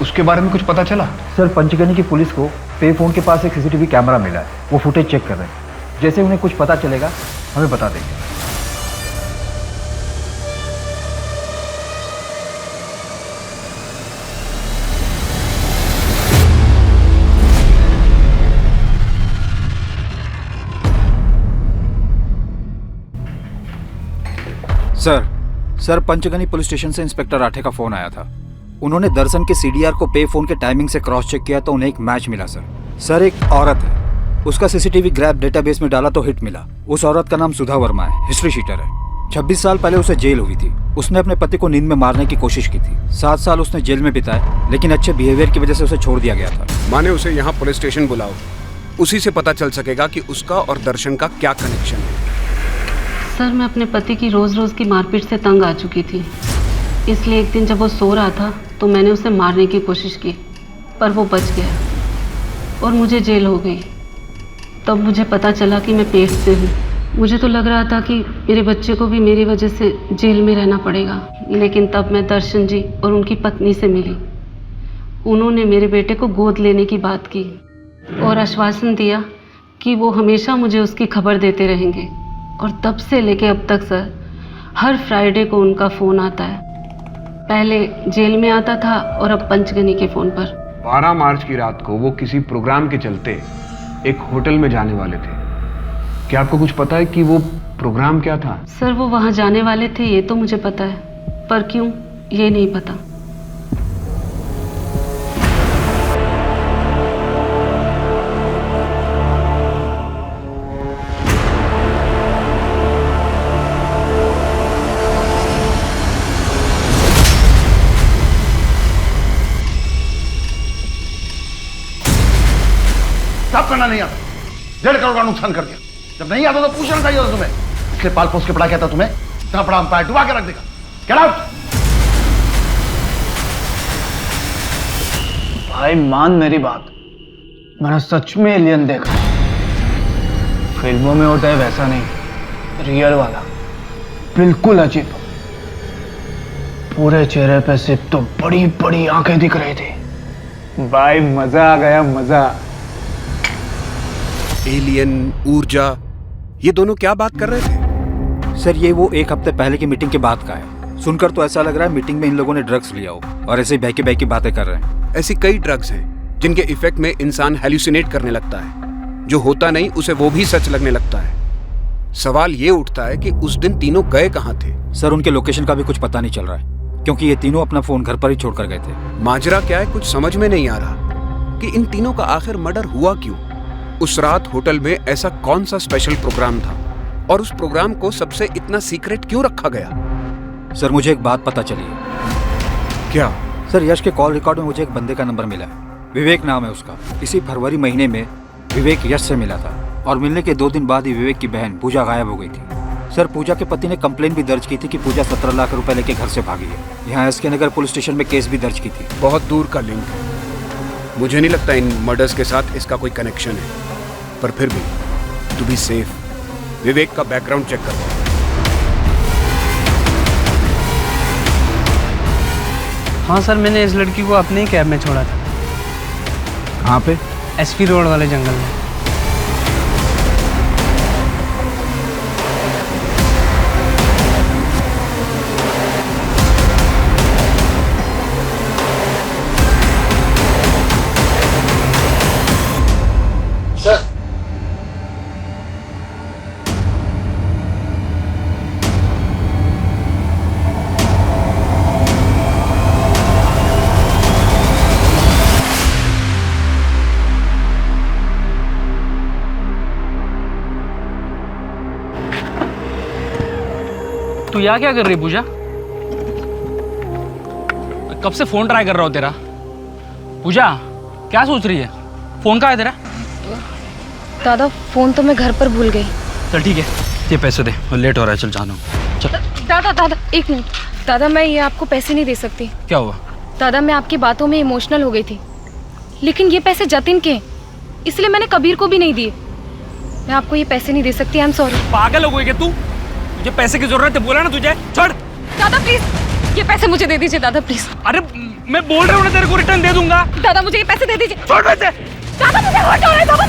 उसके बारे में कुछ पता चला? सर, पंचगनी की पुलिस को पे फोन के पास एक सीसीटीवी कैमरा मिला है, वो फुटेज चेक कर रहे हैं। जैसे उन्हें कुछ पता चलेगा हमें बता देंगे। सर, पंचगनी पुलिस स्टेशन से इंस्पेक्टर राठे का फोन आया था। उन्होंने दर्शन के सीडीआर को पे फोन के टाइमिंग से क्रॉस चेक किया तो उन्हें एक मैच मिला सर, एक औरत है, उसका सीसीटीवी ग्रैब डेटाबेस में डाला तो हिट मिला। उस औरत का नाम सुधा वर्मा है, हिस्ट्री शीटर है। 26 साल पहले उसे जेल हुई थी। उसने अपने पति को नींद में मारने की कोशिश की थी। 7 साल उसने जेल में बिताए, लेकिन अच्छे बिहेवियर की वजह से उसे छोड़ दिया गया था। माने, उसे यहाँ पुलिस स्टेशन बुलाओ, उसी से पता चल सकेगा कि उसका और दर्शन का क्या कनेक्शन है। सर, मैं अपने पति की रोज़ रोज़ की मारपीट से तंग आ चुकी थी, इसलिए एक दिन जब वो सो रहा था तो मैंने उसे मारने की कोशिश की, पर वो बच गया। और मुझे जेल हो गई। तब मुझे पता चला कि मैं पेट से हूँ। मुझे तो लग रहा था कि मेरे बच्चे को भी मेरी वजह से जेल में रहना पड़ेगा, लेकिन तब मैं दर्शन जी और उनकी पत्नी से मिली। उन्होंने मेरे बेटे को गोद लेने की बात की और आश्वासन दिया कि वो हमेशा मुझे उसकी खबर देते रहेंगे। और तब से लेके अब तक सर, हर फ्राइडे को उनका फ़ोन आता है। पहले जेल में आता था और अब पंचगनी के फ़ोन पर। 12 मार्च की रात को वो किसी प्रोग्राम के चलते एक होटल में जाने वाले थे। क्या आपको कुछ पता है कि वो प्रोग्राम क्या था? सर वो वहाँ जाने वाले थे ये तो मुझे पता है, पर क्यों ये नहीं पता। साफ करना नहीं आता, 1.5 करोड़ का नुकसान कर दिया। जब नहीं आता तो पूछना चाहिए था तुम्हें, इसलिए पाल पोस के पढ़ा क्या था तुम्हें? इतना बड़ा अंपायर डुबा के रख देगा। Get out. भाई मान मेरी बात, मैंने सच में एलियन देखा। फिल्मों में होता है वैसा नहीं, रियल वाला, बिल्कुल अजीब। पूरे चेहरे पे सिर्फ तो बड़ी बड़ी आंखें दिख रही थी। भाई मजा आ गया, मजा। एलियन, ऊर्जा, ये दोनों क्या बात कर रहे थे? सर ये वो 1 हफ्ते पहले की मीटिंग के बाद का है। सुनकर तो ऐसा लग रहा है मीटिंग में इन लोगों ने ड्रग्स लिया हो और ऐसे बहकी बातें कर रहे हैं। ऐसी कई ड्रग्स हैं जिनके इफेक्ट में इंसान हेल्यूसिनेट करने लगता है। जो होता नहीं उसे वो भी सच लगने लगता है। सवाल ये उठता है कि उस दिन तीनों गए कहाँ थे? सर उनके लोकेशन का भी कुछ पता नहीं चल रहा है, क्योंकि ये तीनों अपना फोन घर पर ही छोड़कर गए थे। माजरा क्या है कुछ समझ में नहीं आ रहा कि इन तीनों का आखिर मर्डर हुआ क्यों। उस रात होटल में ऐसा कौन सा स्पेशल प्रोग्राम था और उस प्रोग्राम को सबसे इतना सीक्रेट क्यों रखा गया? सर मुझे एक बात पता चली है। क्या? सर यश के कॉल रिकॉर्ड में मुझे एक बंदे का नंबर मिला है, विवेक नाम है उसका। इसी फरवरी महीने में विवेक यश से मिला था और मिलने के 2 दिन बाद ही विवेक की बहन पूजा गायब हो गई थी। सर पूजा के पति ने कंप्लेन भी दर्ज की थी कि पूजा 17 लाख रुपए लेके घर से भागी है। यहाँ एसके नगर पुलिस स्टेशन में केस भी दर्ज की थी। बहुत दूर का लिंक है, मुझे नहीं लगता इन मर्डर्स के साथ इसका कोई कनेक्शन है। पर फिर भी टू बी सेफ विवेक का बैकग्राउंड चेक कर। हाँ सर, मैंने इस लड़की को अपने ही कैब में छोड़ा था। कहाँ पे? एसपी रोड वाले जंगल में। तू यहाँ क्या कर रही पूजा? कब से फोन ट्राई कर रहा हूँ तेरा। पूजा क्या सोच रही है? फोन कहाँ है तेरा? दादा फोन तो मैं घर पर भूल गई। चल ठीक है, ये पैसे दे, लेट हो रहा है, चल जाना। चल। दादा एक मिनट। दादा मैं ये आपको पैसे नहीं दे सकती। क्या हुआ? दादा मैं आपकी बातों में इमोशनल हो गई थी, लेकिन ये पैसे जतिन के हैं, इसलिए मैंने कबीर को भी नहीं दिए। मैं आपको ये पैसे नहीं दे सकती। I am sorry. पागल हो गई क्या तू? मुझे पैसे की जरूरत है, बोला ना तुझे। छोड़। दादा प्लीज ये पैसे मुझे दे दीजिए दादा प्लीज। अरे मैं बोल रहा हूँ ना तेरे को रिटर्न दे दूंगा। दादा मुझे ये पैसे दे दीजिए। छोड़ पैसे। दादा मुझे हर्ट हो रहा है दादा।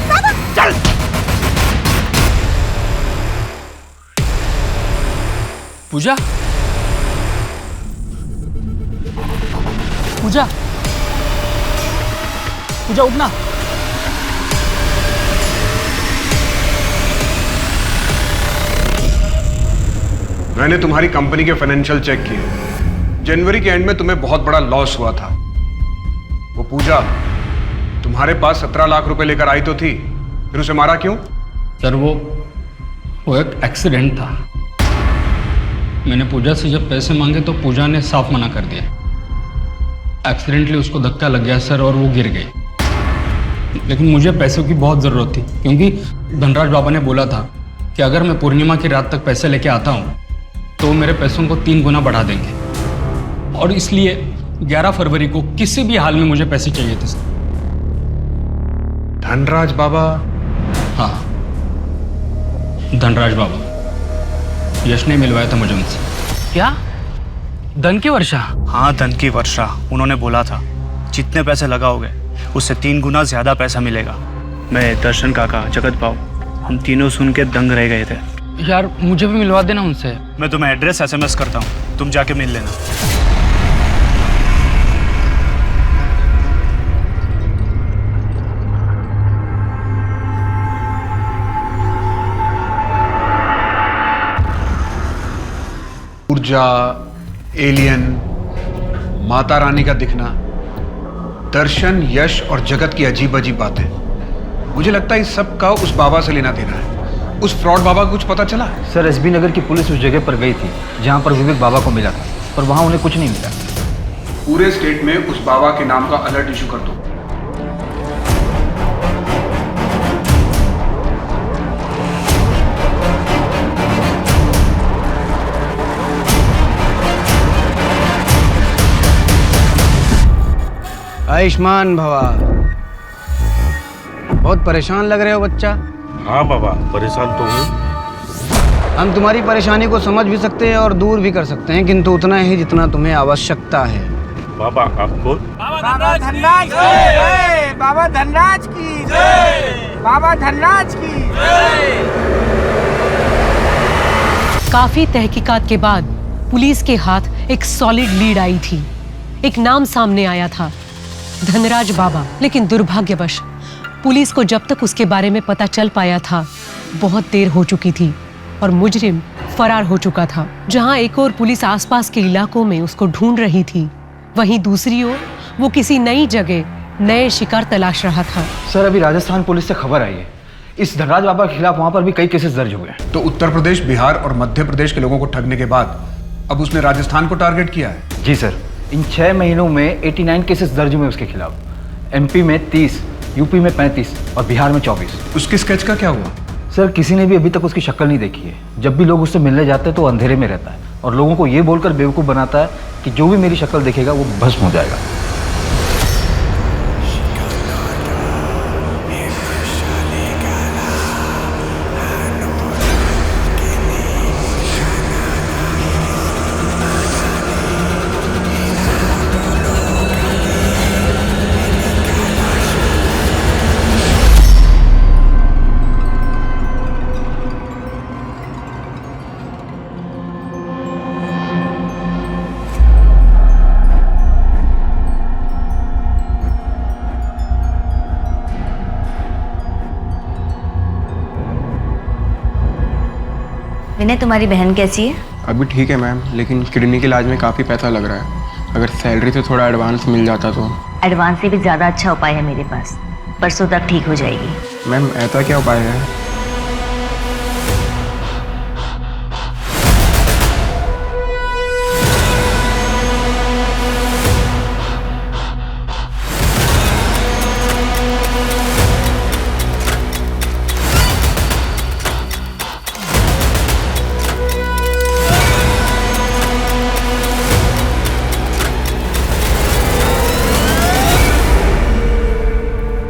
चल। पूजा पूजा पूजा उठना। मैंने तुम्हारी कंपनी के फाइनेंशियल चेक किए। जनवरी के एंड में तुम्हें बहुत बड़ा लॉस हुआ था। वो पूजा तुम्हारे पास 17 लाख रुपए लेकर आई तो थी, फिर उसे मारा क्यों? सर वो एक एक्सीडेंट था। मैंने पूजा से जब पैसे मांगे तो पूजा ने साफ मना कर दिया। एक्सीडेंटली उसको धक्का लग गया सर और वो गिर गई। लेकिन मुझे पैसों की बहुत ज़रूरत थी, क्योंकि धनराज बाबा ने बोला था कि अगर मैं पूर्णिमा की रात तक पैसे लेके आता हूँ तो वो मेरे पैसों को 3 गुना बढ़ा देंगे। और इसलिए 11 फरवरी को किसी भी हाल में मुझे पैसे चाहिए थे सर। धनराज बाबा? हाँ, धनराज बाबा। यश ने मिलवाया था मुझे उनसे। क्या? धन की वर्षा? हाँ, धन की वर्षा। उन्होंने बोला था जितने पैसे लगाओगे उससे 3 गुना ज्यादा पैसा मिलेगा। मैं, दर्शन काका, जगत बाबू, हम तीनों सुन के दंग रह गए थे। यार मुझे भी मिलवा देना उनसे। मैं तुम्हें एड्रेस SMS करता हूँ, तुम जाके मिल लेना। ऊर्जा, एलियन, माता रानी का दिखना, दर्शन, यश और जगत की अजीब अजीब बातें। मुझे लगता है इस सब का उस बाबा से लेना देना है। उस फ्रॉड बाबा को कुछ पता चला? सर, SB नगर की पुलिस उस जगह पर गई थी जहां पर विवेक बाबा को मिला था, पर वहां उन्हें कुछ नहीं मिला। पूरे स्टेट में उस बाबा के नाम का अलर्ट इशू कर दो। आयुष्मान भवा। बहुत परेशान लग रहे हो बच्चा। हाँ बाबा, परेशान तो हूँ। हम तुम्हारी परेशानी को समझ भी सकते हैं और दूर भी कर सकते हैं, किंतु उतना ही जितना तुम्हें आवश्यकता है। बाबा आपको? बाबा धनराज की जय। बाबा धनराज की जय। बाबा धनराज की जय। काफी तहकीकात के बाद पुलिस के हाथ एक सॉलिड लीड आई थी। एक नाम सामने आया था, धनराज बाबा। लेकिन दुर्भाग्यवश पुलिस को जब तक उसके बारे में पता चल पाया था बहुत देर हो चुकी थी और मुजरिम फरार हो चुका था। जहां एक और पुलिस आसपास के इलाकों में उसको ढूंढ रही थी, वहीं दूसरी ओर वो किसी नई जगह नए शिकार तलाश रहा था। सर, अभी राजस्थान पुलिस से खबर आई है, इस धनराज बाबा के खिलाफ वहां पर भी कई केसेस दर्ज हुए हैं। तो उत्तर प्रदेश, बिहार और मध्य प्रदेश के लोगों को ठगने के बाद अब उसने राजस्थान को टारगेट किया है। जी सर, इन 6 महीनों में 89 केसेस दर्ज हुए उसके खिलाफ। MP में 30, UP में 35 और बिहार में 24। उसके स्केच का क्या हुआ? सर, किसी ने भी अभी तक उसकी शक्ल नहीं देखी है। जब भी लोग उससे मिलने जाते हैं तो अंधेरे में रहता है और लोगों को ये बोलकर बेवकूफ़ बनाता है कि जो भी मेरी शक्ल देखेगा वो भस्म हो जाएगा। विनय, तुम्हारी बहन कैसी है? अभी ठीक है मैम, लेकिन किडनी के इलाज में काफ़ी पैसा लग रहा है। अगर सैलरी से थोड़ा एडवांस मिल जाता तो। एडवांस से भी ज़्यादा अच्छा उपाय है मेरे पास, परसों तक ठीक हो जाएगी। मैम, ऐसा क्या उपाय है?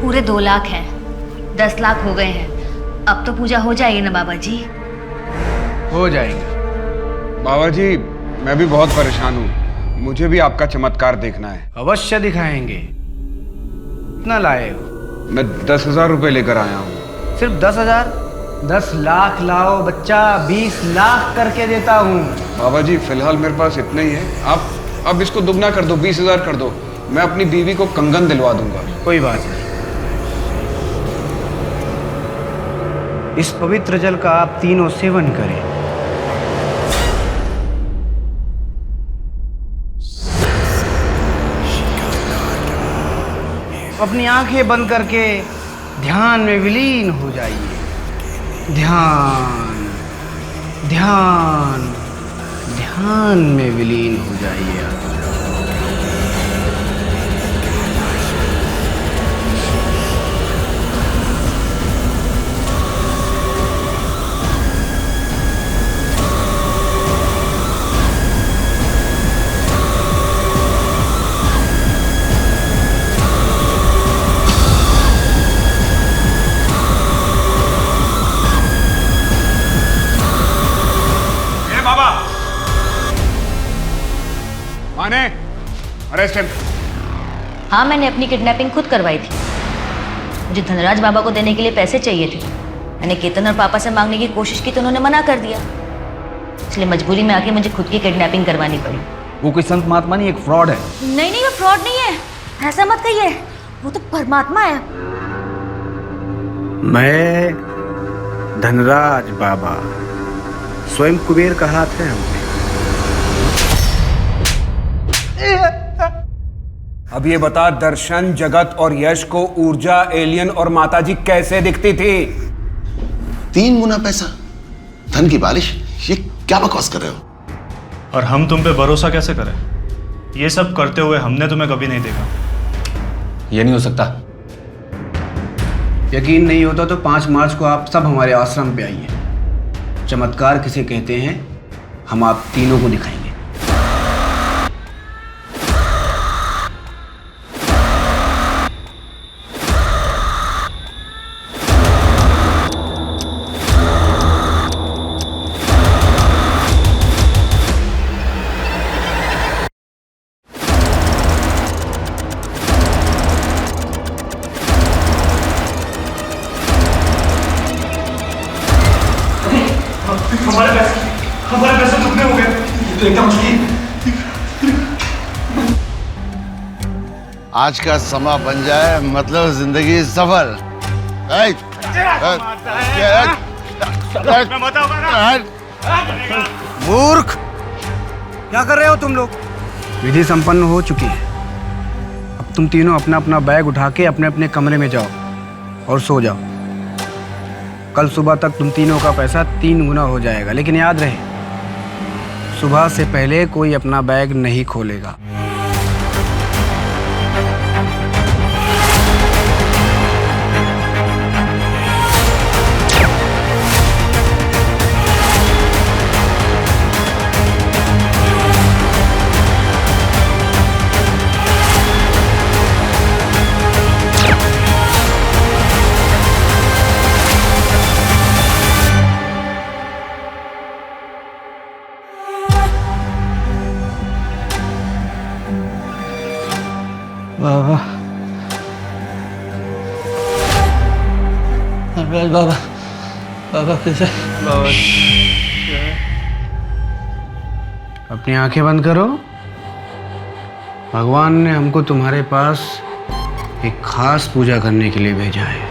पूरे 2 लाख हैं, 10 लाख हो गए हैं। अब तो पूजा हो जाएगी ना बाबा जी? हो जाएंगे। बाबा जी, मैं भी बहुत परेशान हूँ, मुझे भी आपका चमत्कार देखना है। अवश्य दिखाएंगे। कितना लाए हो? मैं 10,000 रुपये लेकर आया हूँ। सिर्फ 10,000? 10 लाख लाओ बच्चा, 20 लाख करके देता हूँ। बाबा जी, फिलहाल मेरे पास इतना ही है। आप अब इसको दुगना कर दो, 20,000 कर दो। मैं अपनी बीवी को कंगन दिलवा दूंगा। कोई बात नहीं। इस पवित्र जल का आप तीनों सेवन करें। अपनी आंखें बंद करके ध्यान में विलीन हो जाइए। ध्यान, ध्यान, ध्यान में विलीन हो जाइए। माने अरेस्ट हिम। हाँ, मैंने अपनी किडनैपिंग खुद करवाई थी। मुझे धनराज बाबा को देने के लिए पैसे चाहिए थे। मैंने केतन और पापा से मांगने की कोशिश की तो उन्होंने मना कर दिया, इसलिए मजबूरी में आके मुझे खुद की किडनैपिंग करवानी पड़ी। वो कोई संत महात्मा नहीं, एक फ्रॉड है। नहीं नहीं, वो फ्रॉड नहीं है, ऐसा मत कहिए, वो तो परमात्मा है। मैं धनराज बाबा, स्वयं कुबेर का हाथ है हमने। अब ये बता, दर्शन, जगत और यश को ऊर्जा, एलियन और माताजी कैसे दिखती थी? 3 गुना पैसा, धन की बारिश, ये क्या बकवास कर रहे हो? और हम तुम पे भरोसा कैसे करें? ये सब करते हुए हमने तुम्हें कभी नहीं देखा। ये नहीं हो सकता। यकीन नहीं होता तो 5 मार्च को आप सब हमारे आश्रम पे आइए। चमत्कार किसे कहते हैं, हम आप तीनों को दिखाएंगे। हमारे पैसे दुगने हो गए, तो एकदम मुश्किल। आज का समा बन जाए मतलब जिंदगी सफल। मूर्ख, क्या कर रहे हो तुम लोग? विधि संपन्न हो चुकी है। अब तुम तीनों अपना अपना बैग उठा के अपने अपने कमरे में जाओ और सो जाओ। कल सुबह तक तुम तीनों का पैसा 3 गुना हो जाएगा, लेकिन याद रहे, सुबह से पहले कोई अपना बैग नहीं खोलेगा। बाबा, धनराज बाबा, बाबा कैसे? बाबा अपनी आंखें बंद करो। भगवान ने हमको तुम्हारे पास एक खास पूजा करने के लिए भेजा है।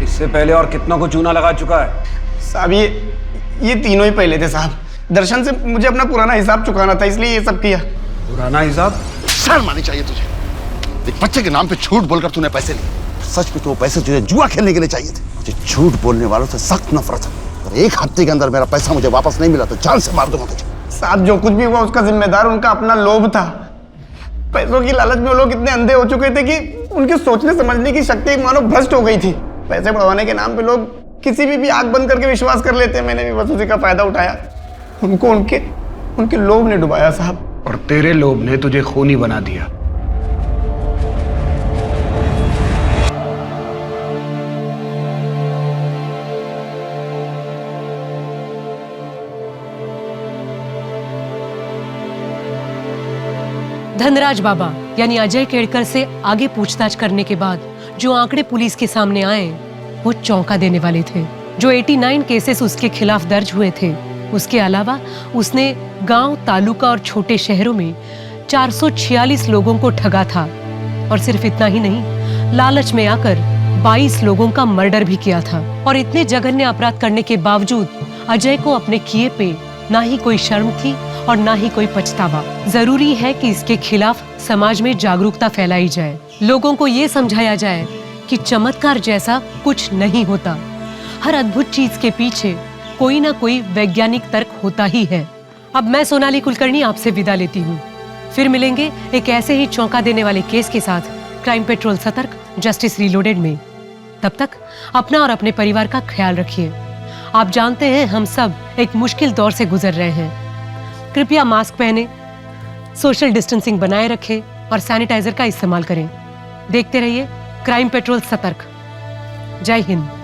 इससे पहले और कितनों को चूना लगा चुका है? साहब ये तीनों ही पहले थे साहब। दर्शन से मुझे अपना पुराना हिसाब चुकाना था, इसलिए ये सब किया। पुराना हिसाब? शर्म आनी चाहिए तुझे। एक बच्चे के नाम पे झूठ बोलकर तूने पैसे लिए। सच में तो वो पैसे तुझे जुआ खेलने के लिए चाहिए थे। मुझे झूठ बोलने वालों से सख्त नफरत है। अगर 1 हफ्ते के अंदर मेरा पैसा मुझे वापस नहीं मिला तो जान से मार दूंगा तुझे। साहब, जो कुछ भी हुआ उसका जिम्मेदार उनका अपना लोभ था। पैसों की लालच में वो लोग इतने अंधे हो चुके थे कि उनकी सोचने समझने की शक्ति मानो भ्रष्ट हो गई थी। पैसे बढ़वाने के नाम पे लोग किसी भी आंख बंद करके विश्वास कर लेते हैं। मैंने भी बस उसी का फायदा उठाया। उनको उनके लोभ ने डुबाया साहब। और तेरे लोभ ने तुझे खूनी बना दिया। धनराज बाबा यानी अजय केड़कर से आगे पूछताछ करने के बाद जो आंकड़े पुलिस के सामने आए वो चौंका देने वाले थे। जो 89 केसेस उसके खिलाफ दर्ज हुए थे, उसके अलावा उसने गांव, तालुका और छोटे शहरों में 446 लोगों को ठगा था। और सिर्फ इतना ही नहीं, लालच में आकर 22 लोगों का मर्डर भी किया था। और इतने जघन्य अपराध करने के बावजूद अजय को अपने किए पे ना ही कोई शर्म थी और ना ही कोई पछतावा। जरूरी है कि इसके खिलाफ समाज में जागरूकता फैलाई जाए, लोगों को ये समझाया जाए कि चमत्कार जैसा कुछ नहीं होता। हर अद्भुत चीज के पीछे कोई ना कोई वैज्ञानिक तर्क होता ही है। अब मैं सोनाली कुलकर्णी आपसे विदा लेती हूँ। फिर मिलेंगे एक ऐसे ही चौंका देने वाले केस के साथ क्राइम पेट्रोल सतर्क, जस्टिस रीलोडेड में। तब तक अपना और अपने परिवार का ख्याल रखिए। आप जानते हैं हम सब एक मुश्किल दौर से गुजर रहे हैं। कृपया मास्क पहने, सोशल डिस्टेंसिंग बनाए रखें और सैनिटाइजर का इस्तेमाल करें। देखते रहिए क्राइम पेट्रोल सतर्क। जय हिंद।